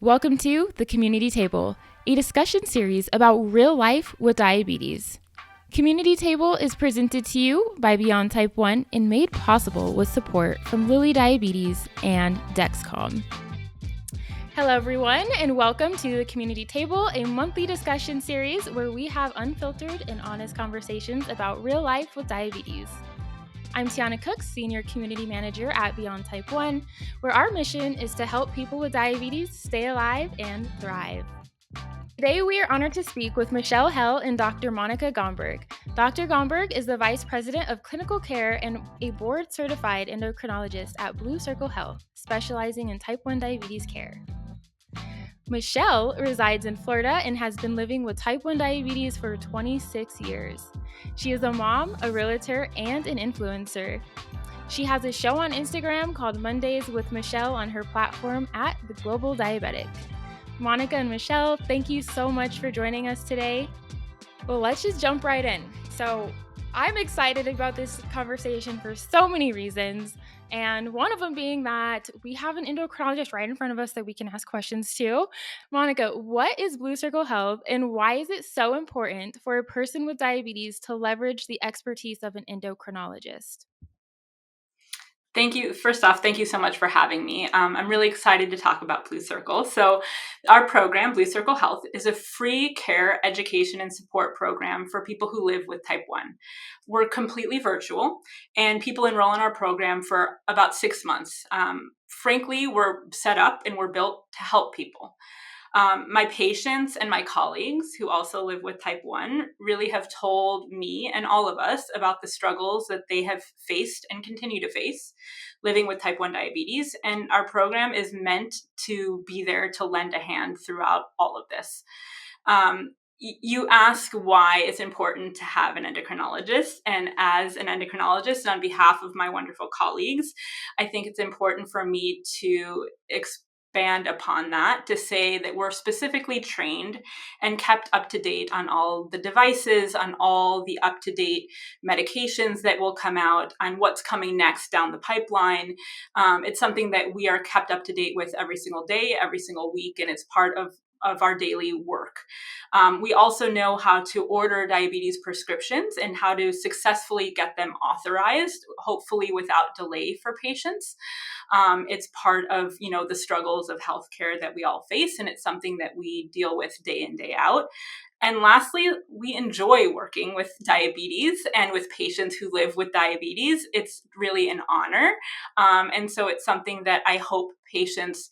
Welcome to The Community Table, a discussion series about real life with diabetes. Community Table is presented to you by Beyond Type 1 and made possible with support from Lilly Diabetes and Dexcom. Hello, everyone, and welcome to The Community Table, a monthly discussion series where we have unfiltered and honest conversations about real life with diabetes. I'm Tiana Cook, Senior Community Manager at Beyond Type 1, where our mission is to help people with diabetes stay alive and thrive. Today, we are honored to speak with Michelle Hale and Dr. Monica Gomberg. Dr. Gomberg is the Vice President of Clinical Care and a board-certified endocrinologist at Blue Circle Health, specializing in type 1 diabetes care. Michelle resides in Florida and has been living with type 1 diabetes for 26 years. She is a mom, a realtor, and an influencer. She has a show on Instagram called Mondays with Michelle on her platform at The Global Diabetic. Monica and Michelle, thank you so much for joining us today. Well, let's just jump right in. So I'm excited about this conversation for so many reasons. And one of them being that we have an endocrinologist right in front of us that we can ask questions to. Monica, what is Blue Circle Health and why is it so important for a person with diabetes to leverage the expertise of an endocrinologist? Thank you. First off, thank you so much for having me. I'm really excited to talk about Blue Circle. So our program, Blue Circle Health, is a free care, education, and support program for people who live with type 1. We're completely virtual, and people enroll in our program for about 6 months. Frankly, we're set up and we're built to help people. My patients and my colleagues who also live with type 1 really have told me and all of us about the struggles that they have faced and continue to face living with type 1 diabetes. And our program is meant to be there to lend a hand throughout all of this. You ask why it's important to have an endocrinologist. And as an endocrinologist, on behalf of my wonderful colleagues, I think it's important for me to expand upon that to say that we're specifically trained and kept up to date on all the devices, on all the up to date medications that will come out, on what's coming next down the pipeline. It's something that we are kept up to date with every single day, every single week, and it's part of our daily work. We also know how to order diabetes prescriptions and how to successfully get them authorized, hopefully without delay for patients. It's part of, the struggles of healthcare that we all face, and it's something that we deal with day in, day out. And lastly, we enjoy working with diabetes and with patients who live with diabetes. It's really an honor. And so it's something that I hope patients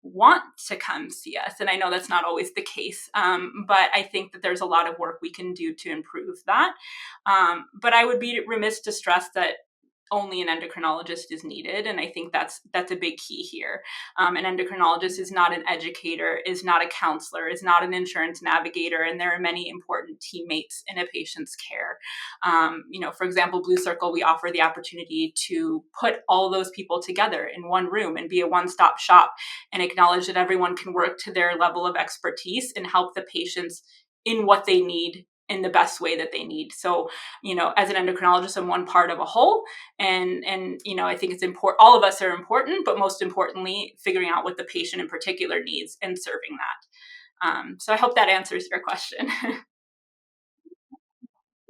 want to come see us. And I know that's not always the case, but I think that there's a lot of work we can do to improve that. But I would be remiss to stress that only an endocrinologist is needed. And I think that's a big key here. An endocrinologist is not an educator, is not a counselor, is not an insurance navigator. And there are many important teammates in a patient's care. For example, Blue Circle, we offer the opportunity to put all those people together in one room and be a one-stop shop and acknowledge that everyone can work to their level of expertise and help the patients in what they need in the best way that they need. So, as an endocrinologist, I'm one part of a whole. And I think it's important. All of us are important, but most importantly, figuring out what the patient in particular needs and serving that. So I hope that answers your question.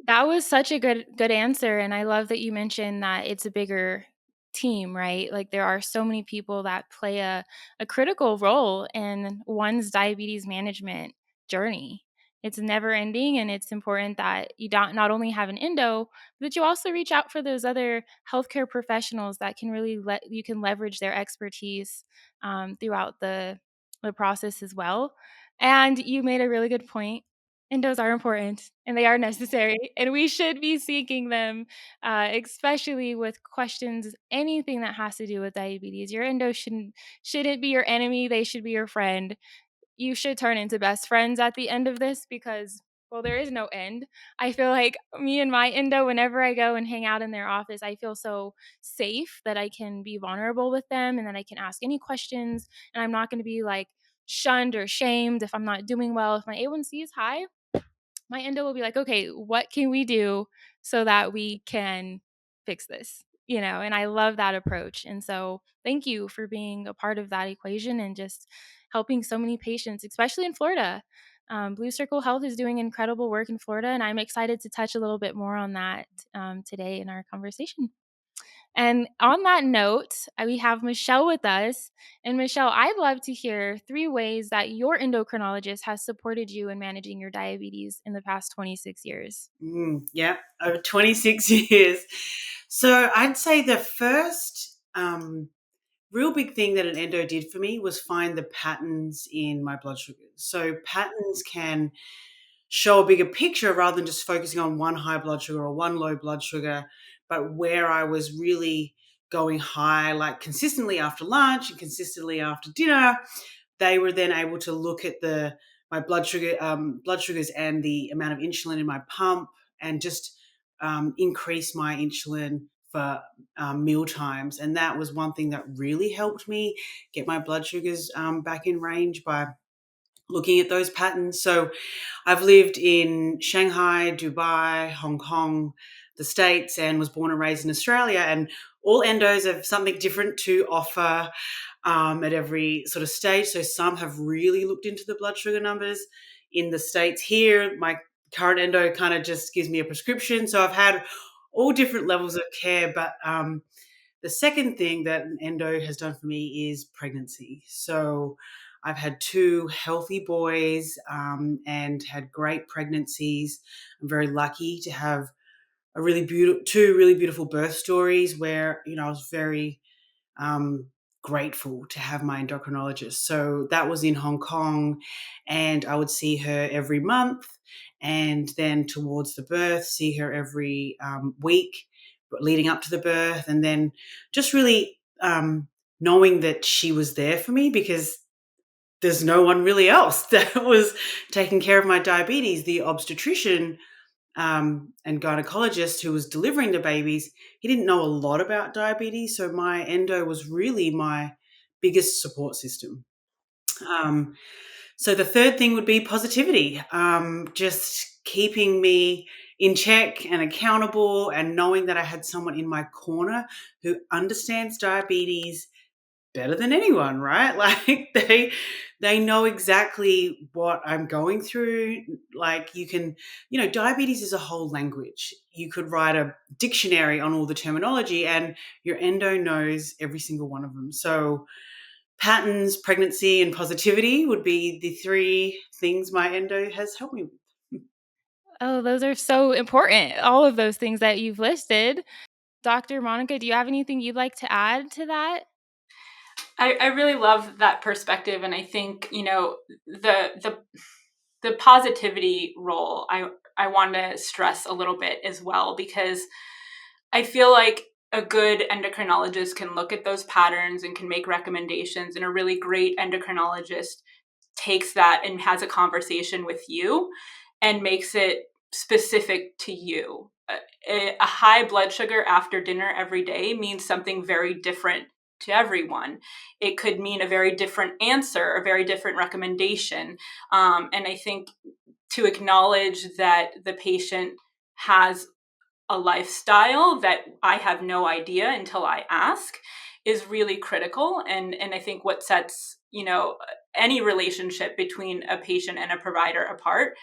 That was such a good answer, and I love that you mentioned that it's a bigger team, right? Like there are so many people that play a critical role in one's diabetes management journey. It's never ending, and it's important that you don't not only have an endo, but that you also reach out for those other healthcare professionals that can really you can leverage their expertise throughout the process as well. And you made a really good point. Endos are important and they are necessary, and we should be seeking them, especially with questions, anything that has to do with diabetes. Your endo shouldn't be your enemy; they should be your friend. You should turn into best friends at the end of this because, well, there is no end. I feel like me and my endo, whenever I go and hang out in their office, I feel so safe that I can be vulnerable with them and that I can ask any questions, and I'm not going to be like shunned or shamed if I'm not doing well. If my A1C is high, my endo will be like, okay, what can we do so that we can fix this? and I love that approach. And so thank you for being a part of that equation and just helping so many patients, especially in Florida. Blue Circle Health is doing incredible work in Florida, and I'm excited to touch a little bit more on that today in our conversation. And on that note, we have Michelle with us. And Michelle, I'd love to hear 3 ways that your endocrinologist has supported you in managing your diabetes in the past 26 years. Yeah, over 26 years. So I'd say the first real big thing that an endo did for me was find the patterns in my blood sugars. So patterns can show a bigger picture rather than just focusing on one high blood sugar or one low blood sugar, but where I was really going high, like consistently after lunch and consistently after dinner. They were then able to look at my blood sugars and the amount of insulin in my pump, and just increase my insulin for meal times. And that was one thing that really helped me get my blood sugars back in range, by looking at those patterns. So I've lived in Shanghai, Dubai, Hong Kong, the States, and was born and raised in Australia. And all endos have something different to offer at every sort of stage. So some have really looked into the blood sugar numbers. In the States here, my current endo kind of just gives me a prescription. So I've had all different levels of care. But the second thing that an endo has done for me is pregnancy. So I've had 2 healthy boys and had great pregnancies. I'm very lucky to have two really beautiful birth stories where, I was very grateful to have my endocrinologist. So that was in Hong Kong, and I would see her every month, and then towards the birth, see her every week leading up to the birth, and then just really knowing that she was there for me, because there's no one really else that was taking care of my diabetes. The obstetrician and gynecologist who was delivering the babies, he didn't know a lot about diabetes. So my endo was really my biggest support system. Um, so the third thing would be positivity, just keeping me in check and accountable, and knowing that I had someone in my corner who understands diabetes better than anyone, right? Like they know exactly what I'm going through. Like diabetes is a whole language. You could write a dictionary on all the terminology, and your endo knows every single one of them. So patterns, pregnancy, and positivity would be the 3 things my endo has helped me with. Oh, those are so important. All of those things that you've listed. Dr. Monica, do you have anything you'd like to add to that? I really love that perspective, and I think the positivity role I want to stress a little bit as well, because I feel like a good endocrinologist can look at those patterns and can make recommendations, and a really great endocrinologist takes that and has a conversation with you and makes it specific to you. A high blood sugar after dinner every day means something very different to everyone. It could mean a very different answer, a very different recommendation. And I think to acknowledge that the patient has a lifestyle that I have no idea until I ask is really critical. And I think what sets, any relationship between a patient and a provider apart.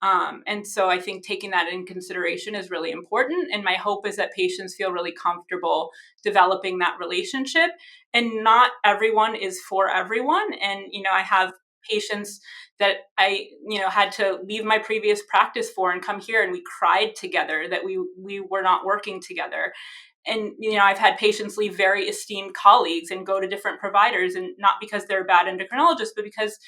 And so I think taking that in consideration is really important. And my hope is that patients feel really comfortable developing that relationship. And not everyone is for everyone. And, I have patients that I, had to leave my previous practice for and come here, and we cried together that we were not working together. And, I've had patients leave very esteemed colleagues and go to different providers, and not because they're bad endocrinologists, but because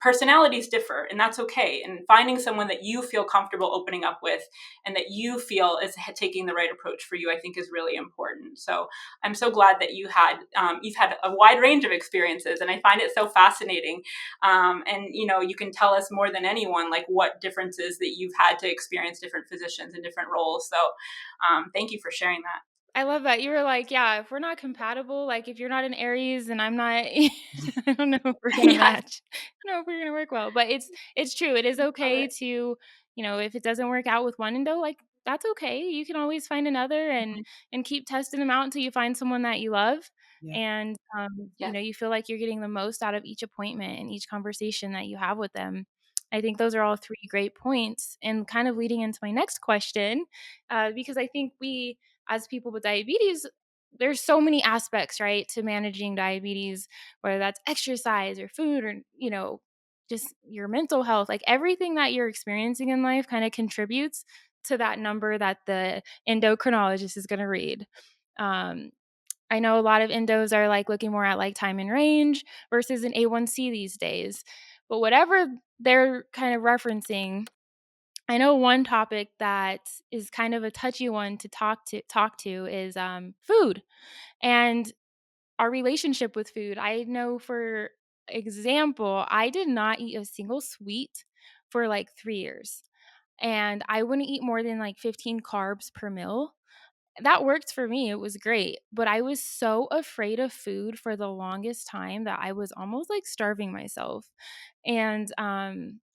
personalities differ, and that's okay. And finding someone that you feel comfortable opening up with and that you feel is taking the right approach for you, I think is really important. So I'm so glad that you've had a wide range of experiences, and I find it so fascinating. And you can tell us more than anyone, like what differences that you've had to experience different physicians in different roles. So thank you for sharing that. I love that. You were like, yeah, if we're not compatible, like if you're not an Aries and I'm not, I don't know if we're gonna Yeah, match. I don't know if we're gonna work well. But it's true. It is love okay it. to, if it doesn't work out with one endo, like That's okay. You can always find another Mhm. and keep testing them out until you find someone that you love, Yeah. and, Yes. you feel like you're getting the most out of each appointment and each conversation that you have with them. I think those are all 3 great points, and kind of leading into my next question, because I think we, as people with diabetes, there's so many aspects, right, to managing diabetes, whether that's exercise or food or, just your mental health, like, everything that you're experiencing in life kinda contributes to that number that the endocrinologist is gonna read. Um, I know a lot of endos are, like, looking more at, like, time in range versus an A1C these days, but whatever they're kind of referencing, I know one topic that is kind of a touchy one to talk to is, food, and our relationship with food. I know, for example, I did not eat a single sweet for, like, 3 years, and I wouldn't eat more than, like, 15 carbs per meal. That worked for me, it was great, but I was so afraid of food for the longest time that I was almost, like, starving myself, and,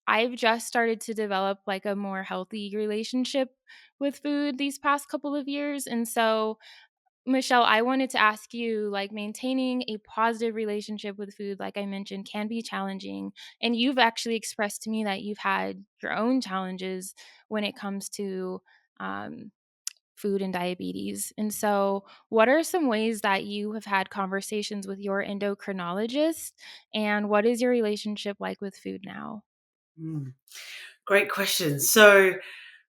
I've just started to develop, like, a more healthy relationship with food these past couple of years, and so, Michelle, I wanted to ask you, like, maintaining a positive relationship with food, like I mentioned, can be challenging. And you've actually expressed to me that you've had your own challenges when it comes to um, food and diabetes. And so, what are some ways that you have had conversations with your endocrinologist? And what is your relationship like with food now? Mm, great question. So,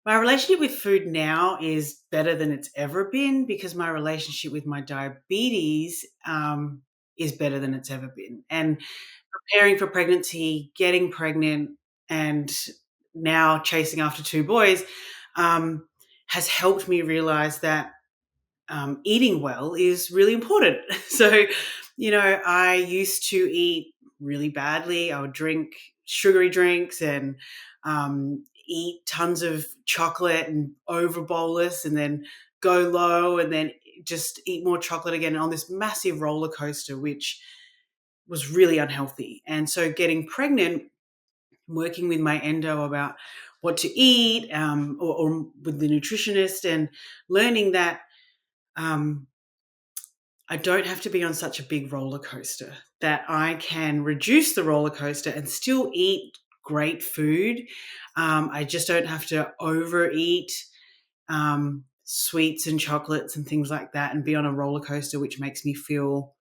my relationship with food now is better than it's ever been because my relationship with my diabetes is better than it's ever been. And preparing for pregnancy, getting pregnant, and now chasing after 2 boys um, has helped me realize that eating well is really important. So, I used to eat really badly. I would drink sugary drinks and eat tons of chocolate and over bolus and then go low and then just eat more chocolate again on this massive roller coaster, which was really unhealthy. And so, getting pregnant, working with my endo about what to eat or with the nutritionist and learning that. Um, I don't have to be on such a big roller coaster, that I can reduce the roller coaster and still eat great food. I just don't have to overeat sweets and chocolates and things like that and be on a roller coaster, which makes me feel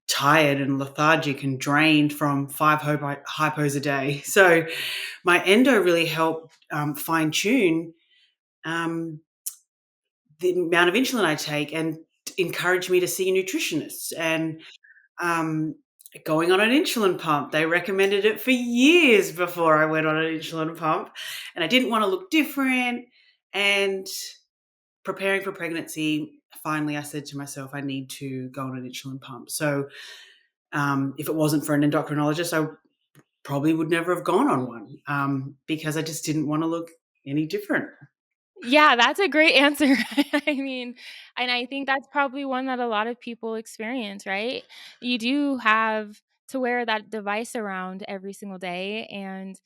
tired and lethargic and drained from five hypos a day. So my endo really helped fine tune um, the amount of insulin I take and encourage me to see nutritionists and um, going on an insulin pump. They recommended it for years before I went on an insulin pump, and I didn't want to look different. And preparing for pregnancy, finally, I said to myself, I need to go on an insulin pump. So, if it wasn't for an endocrinologist, I probably would never have gone on one because I just didn't want to look any different. Yeah, that's a great answer. I mean, and I think that's probably one that a lot of people experience, right? You do have to wear that device around every single day. And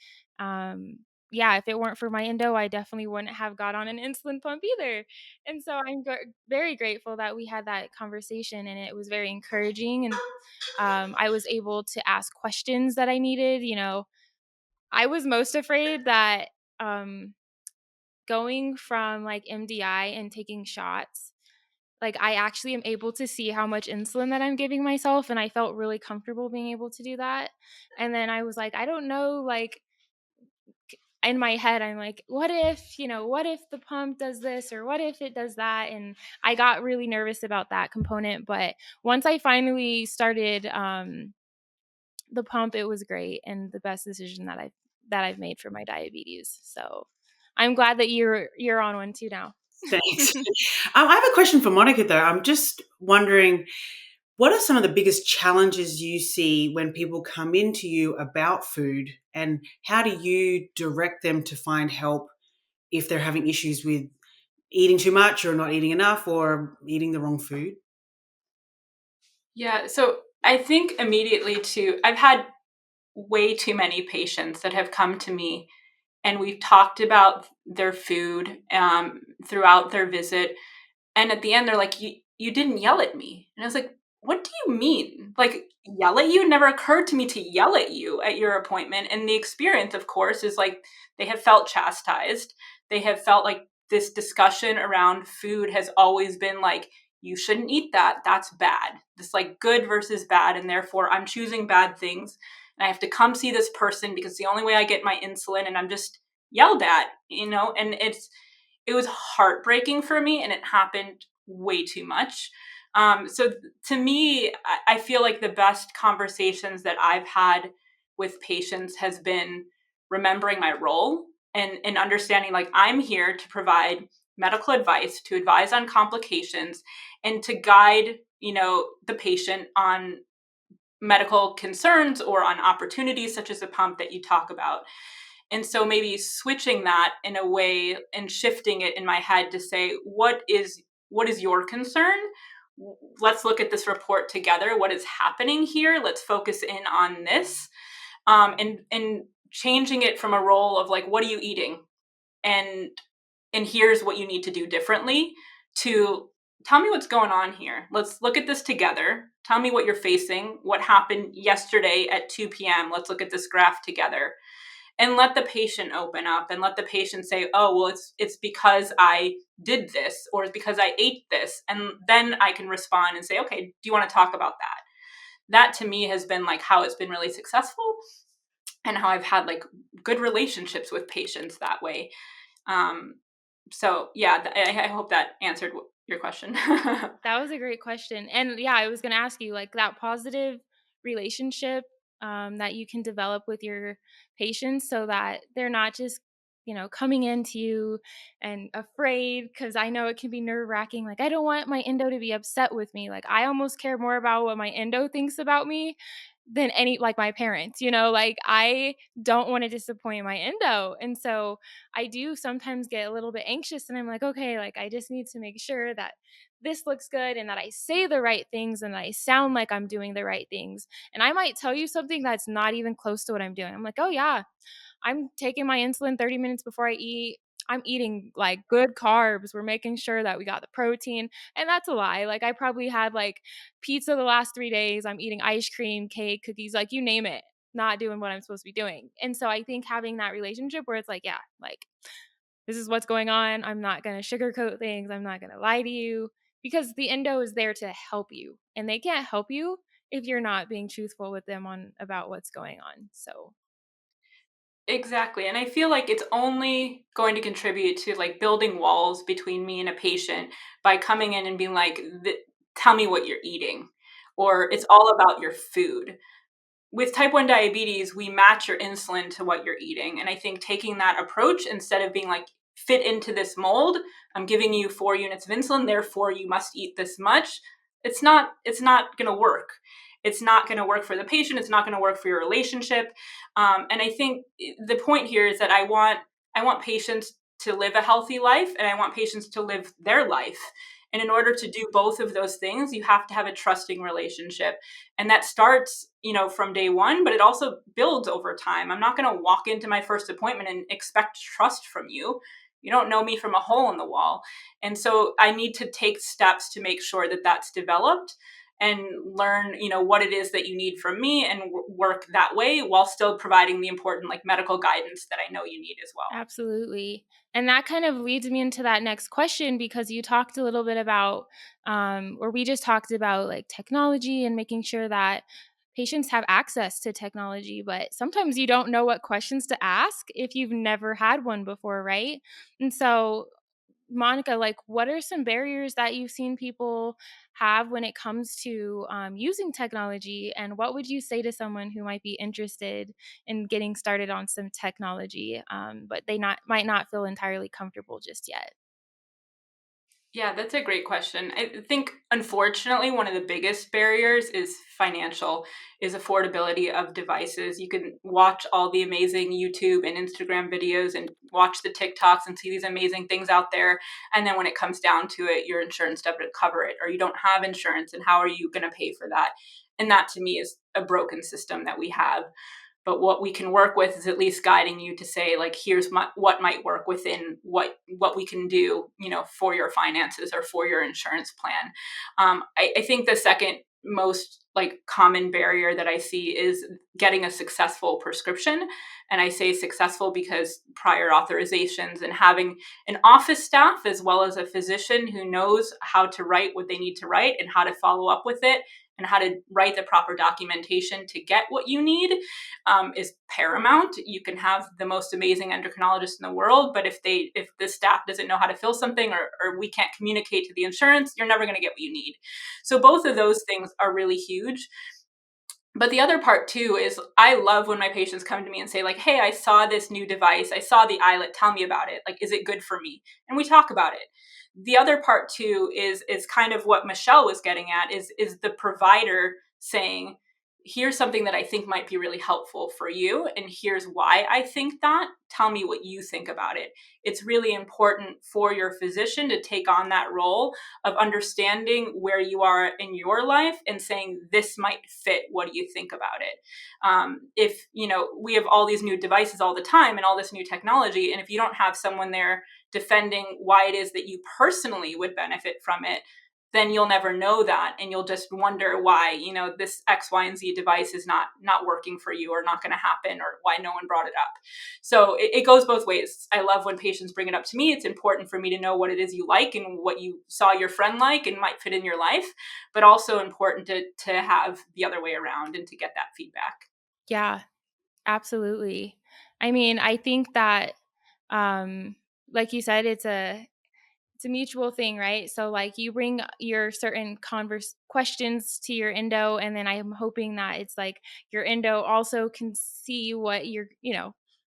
yeah, if it weren't for my endo, I definitely wouldn't have got on an insulin pump either. And so I'm very grateful that we had that conversation, and it was very encouraging. And I was able to ask questions that I needed. I was most afraid that. Going from, like, MDI and taking shots, like, I actually am able to see how much insulin that I'm giving myself, and I felt really comfortable being able to do that. And then I was like, I don't know, like, in my head, I'm like, what if the pump does this or what if it does that? And I got really nervous about that component, but once I finally started, the pump, it was great and the best decision that I've made for my diabetes. So, I'm glad that you're on one too now. Thanks. I have a question for Monica, though. I'm just wondering, what are some of the biggest challenges you see when people come into you about food, and how do you direct them to find help if they're having issues with eating too much or not eating enough or eating the wrong food? Yeah, so I think immediately I've had way too many patients that have come to me and we've talked about their food throughout their visit. And at the end, they're like, you didn't yell at me. And I was like, what do you mean? Like, yell at you? It never occurred to me to yell at you at your appointment. And the experience, of course, is like they have felt chastised. They have felt like this discussion around food has always been like, you shouldn't eat that. That's bad. This like good versus bad. And therefore, I'm choosing bad things. And I have to come see this person because it's the only way I get my insulin. And I'm just yelled at, and it was heartbreaking for me, and it happened way too much. So to me, I feel like the best conversations that I've had with patients has been remembering my role and understanding like I'm here to provide medical advice, to advise on complications, and to guide, the patient on medical concerns or on opportunities such as a pump that you talk about. And so maybe switching that in a way and shifting it in my head to say, what is your concern? Let's look at this report together. What is happening here? Let's focus in on this. And changing it from a role of like, what are you eating? And here's what you need to do differently, to tell me what's going on here. Let's look at this together. Tell me what you're facing. What happened yesterday at 2 p.m. Let's look at this graph together, and let the patient open up and let the patient say, oh, well, it's because I did this, or it's because I ate this. And then I can respond and say, okay, do you want to talk about that? That to me has been like how it's been really successful, and how I've had like good relationships with patients that way. So yeah, I hope that answered your question. That was a great question. And yeah, I was going to ask you like that positive relationship that you can develop with your patients so that they're not just, coming into you and afraid, because I know it can be nerve wracking. Like, I don't want my endo to be upset with me. Like, I almost care more about what my endo thinks about me than any, like my parents, like I don't want to disappoint my endo. And so I do sometimes get a little bit anxious, and I'm like, okay, like I just need to make sure that this looks good and that I say the right things and that I sound like I'm doing the right things. And I might tell you something that's not even close to what I'm doing. I'm like, oh yeah, I'm taking my insulin 30 minutes before I eat. I'm eating like good carbs. We're making sure that we got the protein. And that's a lie. Like I probably had like pizza the last 3 days. I'm eating ice cream, cake, cookies, like you name it, not doing what I'm supposed to be doing. And so I think having that relationship where it's like, yeah, like this is what's going on. I'm not going to sugarcoat things. I'm not going to lie to you, because the endo is there to help you, and they can't help you if you're not being truthful with them on about what's going on. So Exactly. And I feel like it's only going to contribute to like building walls between me and a patient by coming in and being like, tell me what you're eating, or it's all about your food. With type 1 diabetes, we match your insulin to what you're eating. And I think taking that approach, instead of being like, fit into this mold, I'm giving you 4 units of insulin, therefore you must eat this much. It's not going to work. It's not going to work for the patient. It's not going to work for your relationship. And I think the point here is that I want patients to live a healthy life, and I want patients to live their life. And in order to do both of those things, you have to have a trusting relationship. And that starts, from day one, but it also builds over time. I'm not going to walk into my first appointment and expect trust from you. You don't know me from a hole in the wall. And so I need to take steps to make sure that that's developed, and learn, what it is that you need from me, and work that way while still providing the important like medical guidance that I know you need as well. absolutely. And that kind of leads me into that next question, because you talked a little bit about, or we just talked about like technology and making sure that patients have access to technology. But sometimes you don't know what questions to ask if you've never had one before, right? And so, Monica, like, what are some barriers that you've seen people have when it comes to using technology? And what would you say to someone who might be interested in getting started on some technology, but they might not feel entirely comfortable just yet? Yeah, that's a great question. I think, unfortunately, one of the biggest barriers is affordability of devices. You can watch all the amazing YouTube and Instagram videos and watch the TikToks and see these amazing things out there. And then when it comes down to it, your insurance doesn't cover it, or you don't have insurance. And how are you going to pay for that? And that to me is a broken system that we have. But what we can work with is at least guiding you to say, like, here's what might work within what we can do, for your finances or for your insurance plan. I think the second most like common barrier that I see is getting a successful prescription. And I say successful because prior authorizations and having an office staff as well as a physician who knows how to write what they need to write and how to follow up with it and how to write the proper documentation to get what you need is paramount. You can have the most amazing endocrinologist in the world, but if the staff doesn't know how to fill something, or we can't communicate to the insurance, you're never going to get what you need. So both of those things are really huge. But the other part too is I love when my patients come to me and say, like, hey, I saw this new device. I saw the eyelet. Tell me about it. Like, is it good for me? And we talk about it. The other part too is kind of what Michelle was getting at is the provider saying, here's something that I think might be really helpful for you. And here's why I think that. Tell me what you think about it. It's really important for your physician to take on that role of understanding where you are in your life and saying, this might fit. What do you think about it? If, we have all these new devices all the time and all this new technology, and if you don't have someone there defending why it is that you personally would benefit from it, then you'll never know that. And you'll just wonder why, this X, Y, and Z device is not working for you or not going to happen, or why no one brought it up. So it goes both ways. I love when patients bring it up to me. It's important for me to know what it is you like and what you saw your friend like and might fit in your life, but also important to have the other way around and to get that feedback. Yeah, absolutely. I mean, I think that, like you said, it's a mutual thing, right? So like you bring your certain questions to your endo, and then I'm hoping that it's like your endo also can see what you're,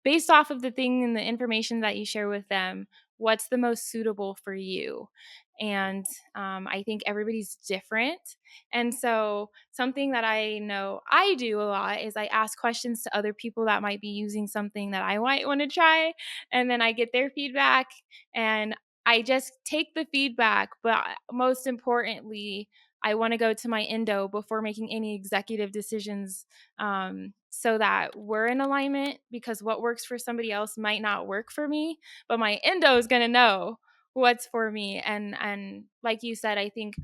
based off of the thing and the information that you share with them, what's the most suitable for you. And I think everybody's different. And so something that I know I do a lot is I ask questions to other people that might be using something that I might want to try. And then I get their feedback, and I just take the feedback, but most importantly, I want to go to my endo before making any executive decisions, so that we're in alignment, because what works for somebody else might not work for me, but my endo is going to know what's for me. And like you said, I think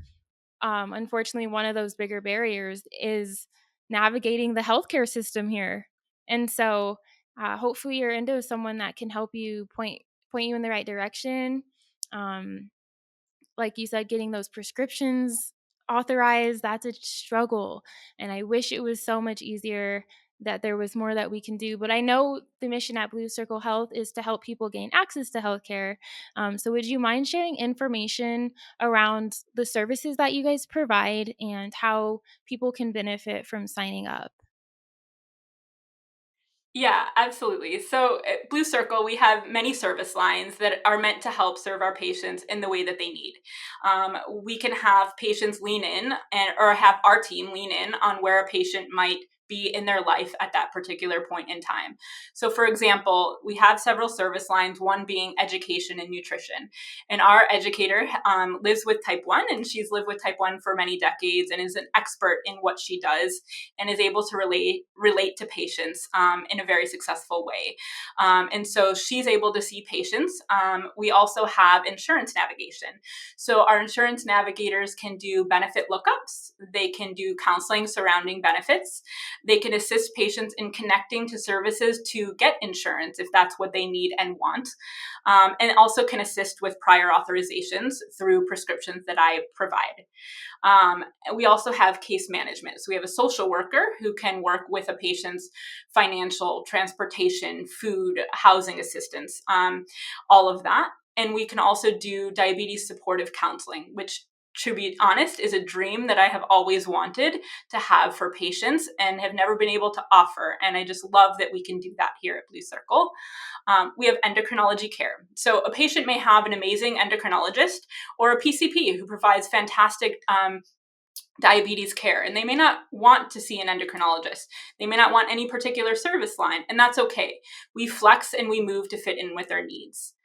unfortunately one of those bigger barriers is navigating the healthcare system here. And so hopefully your endo is someone that can help you point you in the right direction. Um, like you said, getting those prescriptions authorized, that's a struggle. And I wish it was so much easier, that there was more that we can do. But I know the mission at Blue Circle Health is to help people gain access to healthcare. So would you mind sharing information around the services that you guys provide and how people can benefit from signing up? Yeah, absolutely. So at Blue Circle, we have many service lines that are meant to help serve our patients in the way that they need. We can have patients lean in or have our team lean in on where a patient might be in their life at that particular point in time. So for example, we have several service lines, one being education and nutrition. And our educator lives with type 1, and she's lived with type 1 for many decades and is an expert in what she does and is able to relate to patients in a very successful way. And so she's able to see patients. We also have insurance navigation. So our insurance navigators can do benefit lookups. They can do counseling surrounding benefits. They can assist patients in connecting to services to get insurance if that's what they need and want. And also can assist with prior authorizations through prescriptions that I provide. We also have case management. So we have a social worker who can work with a patient's financial, transportation, food, housing assistance, all of that. And we can also do diabetes supportive counseling, which, to be honest, is a dream that I have always wanted to have for patients and have never been able to offer. And I just love that we can do that here at Blue Circle. We have endocrinology care. So a patient may have an amazing endocrinologist or a PCP who provides fantastic diabetes care, and they may not want to see an endocrinologist. They may not want any particular service line, and that's okay. We flex and we move to fit in with their needs.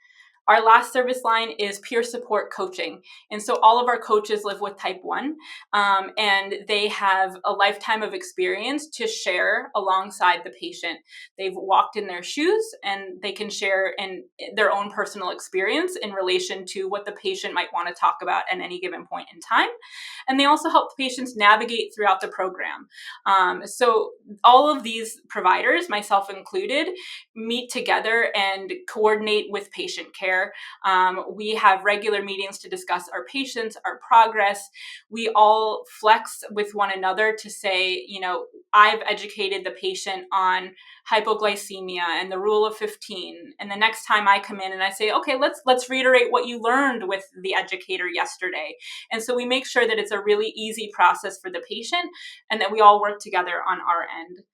Our last service line is peer support coaching. And so all of our coaches live with type 1, and they have a lifetime of experience to share alongside the patient. They've walked in their shoes, and they can share in their own personal experience in relation to what the patient might want to talk about at any given point in time. And they also help patients navigate throughout the program. So all of these providers, myself included, meet together and coordinate with patient care. We have regular meetings to discuss our patients, our progress. We all flex with one another to say, I've educated the patient on hypoglycemia and the rule of 15. And the next time I come in and I say, okay, let's reiterate what you learned with the educator yesterday. And so we make sure that it's a really easy process for the patient and that we all work together on our end.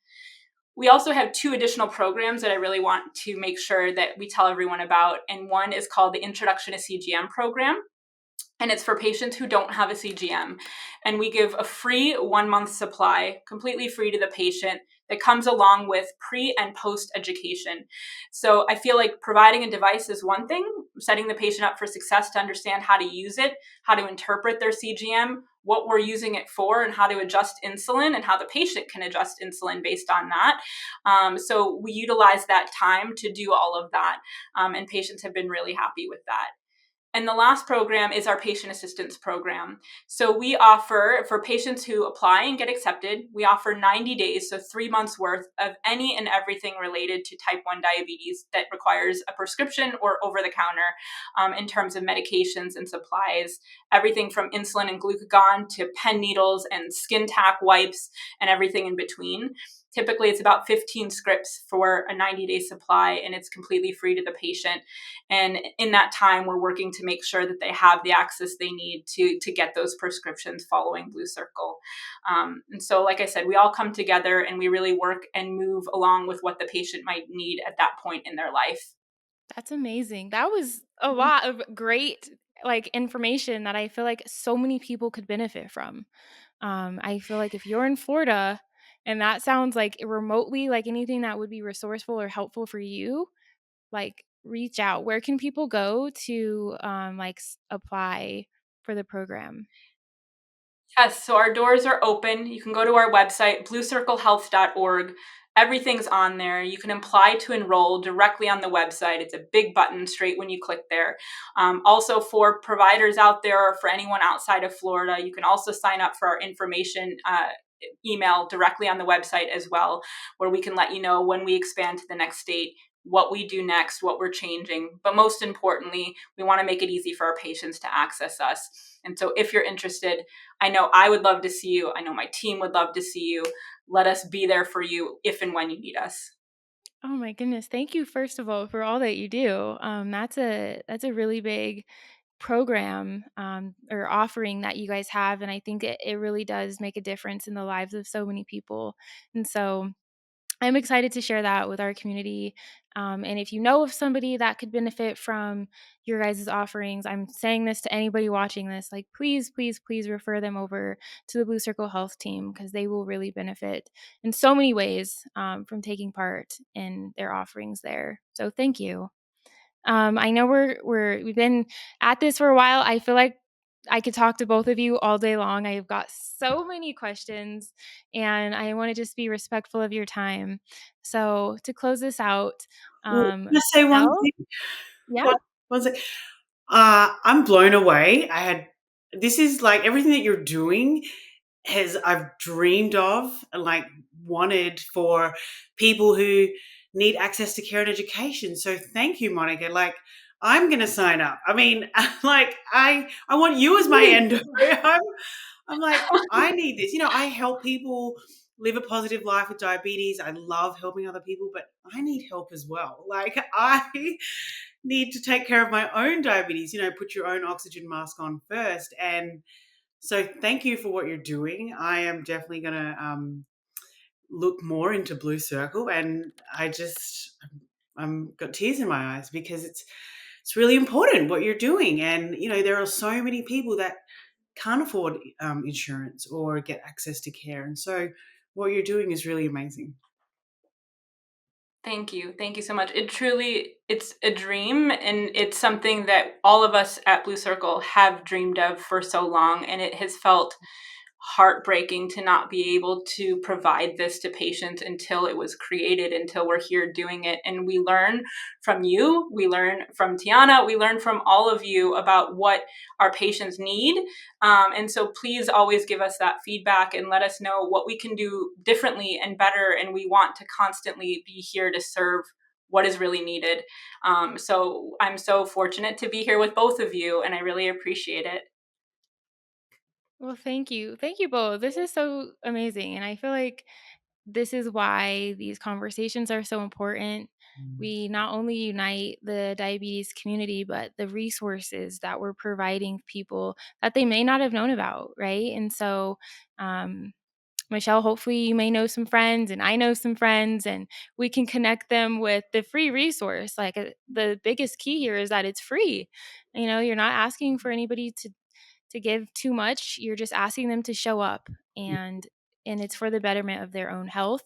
We also have 2 additional programs that I really want to make sure that we tell everyone about. And one is called the Introduction to CGM program. And it's for patients who don't have a CGM. And we give a free 1-month supply, completely free to the patient, that comes along with pre and post education. So I feel like providing a device is one thing, setting the patient up for success to understand how to use it, how to interpret their CGM, what we're using it for, and how to adjust insulin, and how the patient can adjust insulin based on that. So we utilize that time to do all of that, and patients have been really happy with that. And the last program is our patient assistance program. So we offer, for patients who apply and get accepted, we offer 90 days, so 3 months worth of any and everything related to type 1 diabetes that requires a prescription or over the counter, in terms of medications and supplies, everything from insulin and glucagon to pen needles and skin tack wipes and everything in between. Typically, it's about 15 scripts for a 90-day supply, and it's completely free to the patient. And in that time, we're working to make sure that they have the access they need to get those prescriptions following Blue Circle. And so, like I said, we all come together and we really work and move along with what the patient might need at that point in their life. That's amazing. That was a lot of great information that I feel like so many people could benefit from. I feel like if you're in Florida and that sounds like remotely like anything that would be resourceful or helpful for you, reach out. Where can people go to apply for the program? Yes, so our doors are open. You can go to our website, bluecirclehealth.org. Everything's on there. You can apply to enroll directly on the website. It's a big button straight when you click there. Also, for providers out there or for anyone outside of Florida, you can also sign up for our information email directly on the website as well, where we can let you know when we expand to the next state, what we do next, what we're changing. But most importantly, we want to make it easy for our patients to access us. And so if you're interested, I know I would love to see you. I know my team would love to see you. Let us be there for you if and when you need us. Oh my goodness. Thank you first of all for all that you do. That's a really big program or offering that you guys have, and I think it really does make a difference in the lives of so many people. And so I'm excited to share that with our community. And if you know of somebody that could benefit from your guys' offerings, I'm saying this to anybody watching this, please, please, please refer them over to the Blue Circle Health team, because they will really benefit in so many ways from taking part in their offerings there. So thank you. I know we've been at this for a while. I feel like I could talk to both of you all day long. I've got so many questions, and I want to just be respectful of your time. So to close this out, Well, can I say one Hal? thing? Yeah. One sec. I'm blown away. This is like everything that you're doing has I've dreamed of and wanted for people who need access to care and education. So thank you, Monica. I'm gonna sign up. I mean, I want you as my endo. I'm like, I need this. I help people live a positive life with diabetes. I love helping other people, but I need help as well. I need to take care of my own diabetes, put your own oxygen mask on first. And so thank you for what you're doing. I am definitely going to look more into Blue Circle, and I'm got tears in my eyes because it's really important what you're doing. And, there are so many people that can't afford insurance or get access to care. And so what you're doing is really amazing. Thank you. Thank you so much. It's a dream, and it's something that all of us at Blue Circle have dreamed of for so long. And it has felt heartbreaking to not be able to provide this to patients until it was created, until we're here doing it. And we learn from you, we learn from Tiana, we learn from all of you about what our patients need. And so please always give us that feedback and let us know what we can do differently and better. And we want to constantly be here to serve what is really needed. So I'm so fortunate to be here with both of you, and I really appreciate it. Well, thank you. Thank you both. This is so amazing. And I feel like this is why these conversations are so important. We not only unite the diabetes community, but the resources that we're providing people that they may not have known about, right? And so, Michelle, hopefully you may know some friends and I know some friends, and we can connect them with the free resource. Like the biggest key here is that it's free. You're not asking for anybody to give too much. You're just asking them to show up, and it's for the betterment of their own health.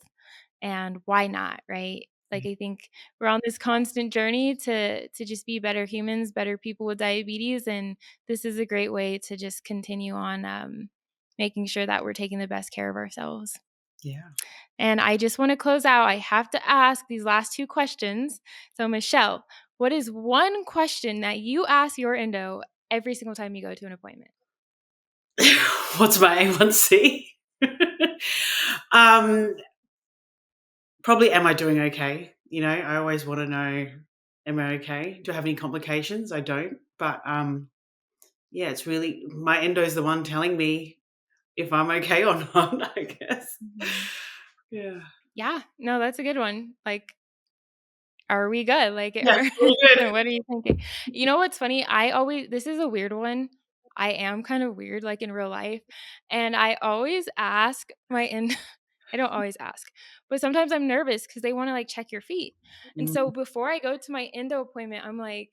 And why not, right? Like I think we're on this constant journey to just be better humans, better people with diabetes, and this is a great way to just continue on making sure that we're taking the best care of ourselves. Yeah. And I just want to close out. I have to ask these last two questions. So, Michelle, what is one question that you ask your endo every single time you go to an appointment? What's my A1C? um, Probably, am I doing okay? I always want to know, am I okay? Do I have any complications? I don't. But yeah, it's really my endo's the one telling me if I'm okay or not, I guess. Mhm. Yeah. Yeah, no, that's a good one. Like, are we good? Like, Yeah, all good. what are you thinking? You know what's funny? This is a weird one. I am kind of weird, like in real life. And I always ask I don't always ask, but sometimes I'm nervous because they want to like check your feet. And so Mm. before I go to my endo appointment, I'm like,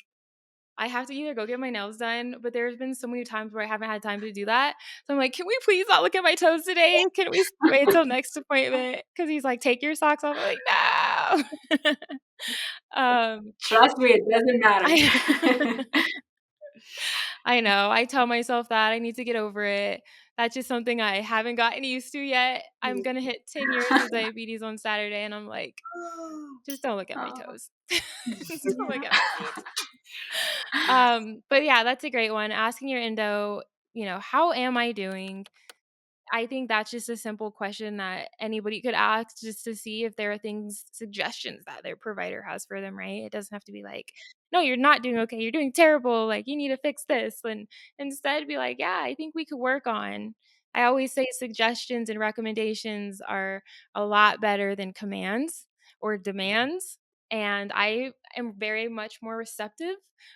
I have to either go get my nails done, but there's been so many times where I haven't had time to do that. So I'm like, can we please not look at my toes today? Can we wait till next appointment? Because he's like, take your socks off. I'm like, no. um, Trust me, it doesn't matter. I I know. I tell myself that I need to get over it. That's just something I haven't gotten used to yet. I'm gonna hit 10 years with diabetes on Saturday, and I'm like, just don't look at my Oh, toes. Just don't look yeah. at my feet. But yeah, that's a great one. Asking your endo, how am I doing? I think that's just a simple question that anybody could ask just to see if there are suggestions that their provider has for them, right? It doesn't have to be like, no, you're not doing okay. You're doing terrible. Like, you need to fix this. And instead be like, yeah, I think we could work on. I always say suggestions and recommendations are a lot better than commands or demands. And I am very much more receptive,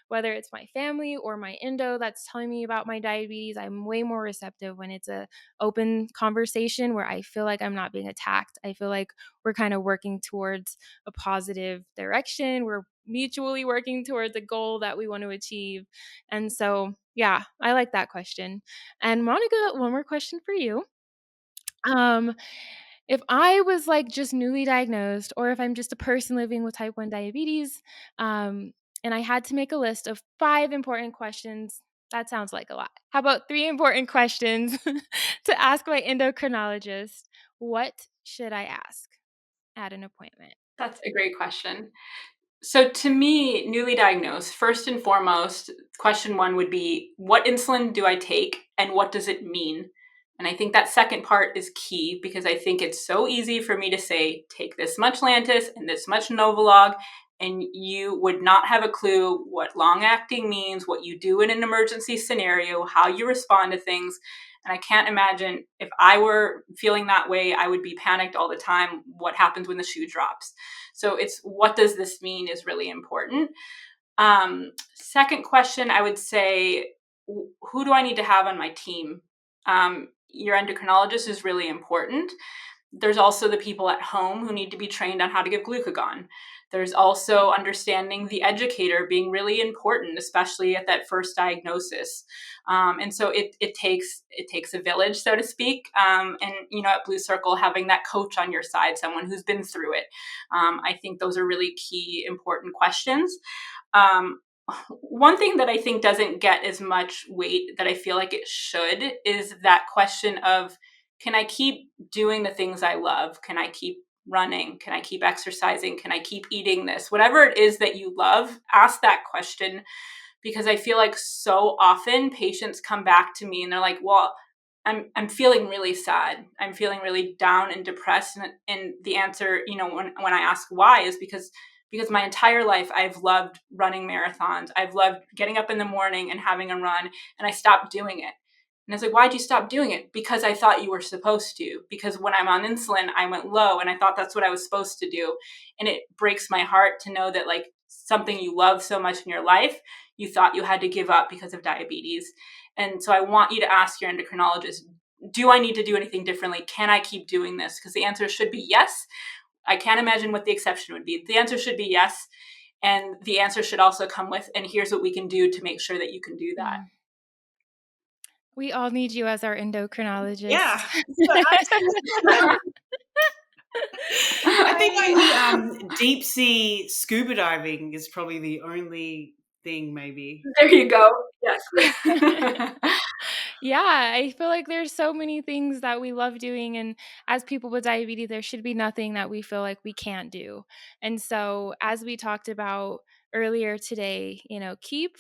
whether it's my family or my endo that's telling me about my diabetes. I'm way more receptive when it's a open conversation where I feel like I'm not being attacked. I feel like we're kind of working towards a positive direction. We're mutually working towards a goal that we want to achieve. And so, yeah, I like that question. And Monica, one more question for you. Um, if I was like just newly diagnosed, or if I'm just a person living with type 1 diabetes, and I had to make a list of 5 important questions, that sounds like a lot. How about 3 important questions to ask my endocrinologist? What should I ask at an appointment? That's a great question. So, to me, newly diagnosed, first and foremost, question one would be, what insulin do I take and what does it mean? And I think that second part is key because I think it's so easy for me to say, take this much Lantus and this much Novolog, and you would not have a clue what long acting means, what you do in an emergency scenario, how you respond to things. And I can't imagine if I were feeling that way, I would be panicked all the time. What happens when the shoe drops? So it's what does this mean is really important. Second question, I would say, who do I need to have on my team? Your endocrinologist is really important. There's also the people at home who need to be trained on how to give glucagon. There's also understanding the educator being really important, especially at that first diagnosis. And so it takes a village, so to speak. And at Blue Circle, having that coach on your side, someone who's been through it, I think those are really key, important questions. Um, One thing that I think doesn't get as much weight that I feel like it should is that question of, can I keep doing the things I love? Can I keep running? Can I keep exercising? Can I keep eating this? Whatever it is that you love, ask that question, because I feel like so often patients come back to me and they're like, well, I'm feeling really sad. I'm feeling really down and depressed. And the answer, when I ask why, is because my entire life I've loved running marathons. I've loved getting up in the morning and having a run, and I stopped doing it. And I was like, why'd you stop doing it? Because I thought you were supposed to. Because when I'm on insulin, I went low, and I thought that's what I was supposed to do. And it breaks my heart to know that, like, something you love so much in your life, you thought you had to give up because of diabetes. And so I want you to ask your endocrinologist, do I need to do anything differently? Can I keep doing this? Because the answer should be yes. I can't imagine what the exception would be. The answer should be yes. And the answer should also come with, and here's what we can do to make sure that you can do that. We all need you as our endocrinologist. Yeah. I think only deep sea scuba diving is probably the only thing, maybe. There you go. Yes. Yeah, I feel like there's so many things that we love doing, and as people with diabetes, there should be nothing that we feel like we can't do. And so, as we talked about earlier today, keep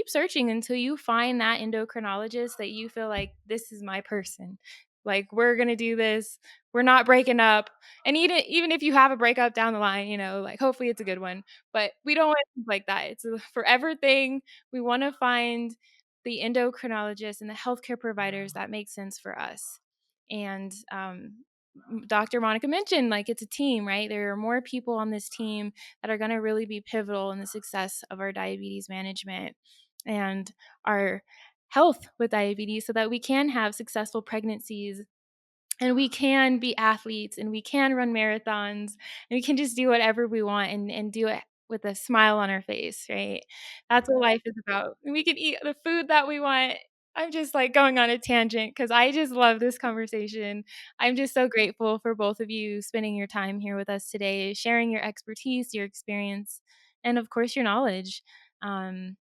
searching until you find that endocrinologist that you feel like, this is my person. Like, we're gonna do this. We're not breaking up. And even if you have a breakup down the line, like, hopefully it's a good one. But we don't want things like that. It's a forever thing. We want to find the endocrinologists and the healthcare providers that make sense for us. And Dr. Monica mentioned, like, it's a team, right? There are more people on this team that are going to really be pivotal in the success of our diabetes management and our health with diabetes, so that we can have successful pregnancies, and we can be athletes, and we can run marathons, and we can just do whatever we want and do it with a smile on our face, right? That's what life is about. And we can eat the food that we want. I'm just like going on a tangent because I just love this conversation. I'm just so grateful for both of you spending your time here with us today, sharing your expertise, your experience, and of course, your knowledge. Um,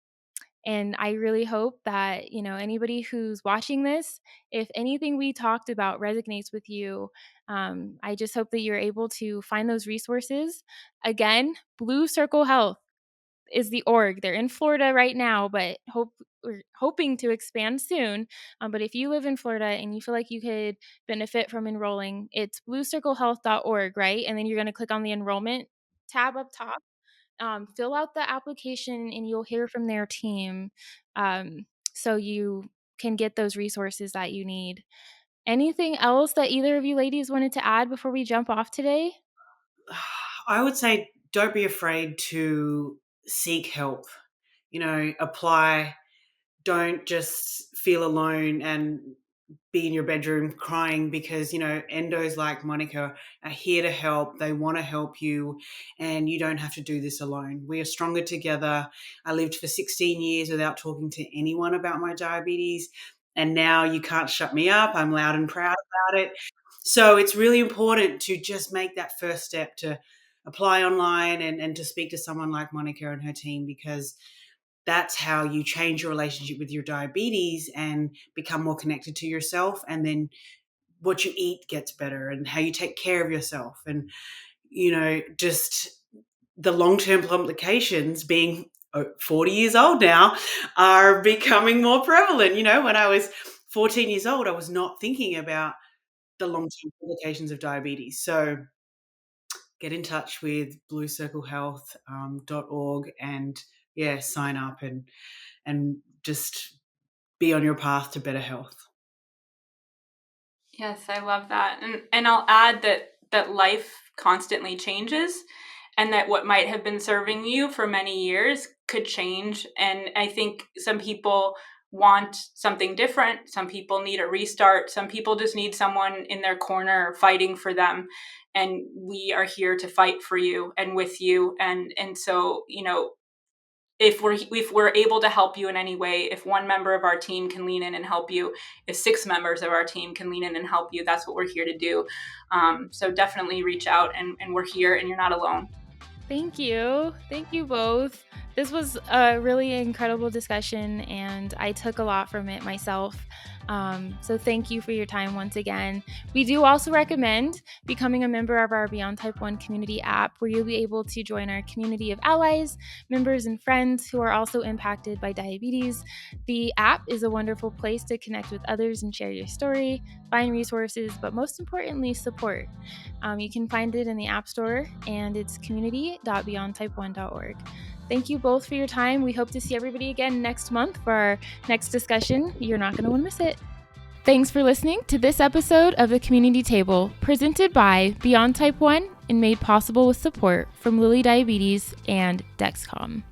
and I really hope that, anybody who's watching this, if anything we talked about resonates with you, I just hope that you're able to find those resources. Again, Blue Circle Health is the org. They're in Florida right now, but we're hoping to expand soon. But if you live in Florida and you feel like you could benefit from enrolling, it's bluecirclehealth.org, right? And then you're going to click on the enrollment tab up top. Fill out the application and you'll hear from their team, so you can get those resources that you need. Anything else that either of you ladies wanted to add before we jump off today? I would say don't be afraid to seek help. Apply. Don't just feel alone and be in your bedroom crying, because endos like Monica are here to help. They want to help you, and you don't have to do this alone. We are stronger together. I lived for 16 years without talking to anyone about my diabetes, and now you can't shut me up. I'm loud and proud about it. So it's really important to just make that first step, to apply online and to speak to someone like Monica and her team, because that's how you change your relationship with your diabetes and become more connected to yourself. And then what you eat gets better, and how you take care of yourself. And, just the long-term complications, being 40 years old now, are becoming more prevalent. When I was 14 years old, I was not thinking about the long-term complications of diabetes. So get in touch with bluecirclehealth.org and sign up and just be on your path to better health. Yes, I love that. And I'll add that life constantly changes, and that what might have been serving you for many years could change. And I think some people want something different. Some people need a restart. Some people just need someone in their corner fighting for them. And we are here to fight for you and with you. And so, if we're able to help you in any way, if one member of our team can lean in and help you, if 6 members of our team can lean in and help you, that's what we're here to do. So definitely reach out, and we're here, and you're not alone. Thank you. Thank you both. This was a really incredible discussion, and I took a lot from it myself. So thank you for your time once again. We do also recommend becoming a member of our Beyond Type 1 community app, where you'll be able to join our community of allies, members, and friends who are also impacted by diabetes. The app is a wonderful place to connect with others and share your story, find resources, but most importantly, support. You can find it in the App Store, and it's community.beyondtype1.org. Thank you both for your time. We hope to see everybody again next month for our next discussion. You're not going to want to miss it. Thanks for listening to this episode of The Community Table, presented by Beyond Type 1 and made possible with support from Lilly Diabetes and Dexcom.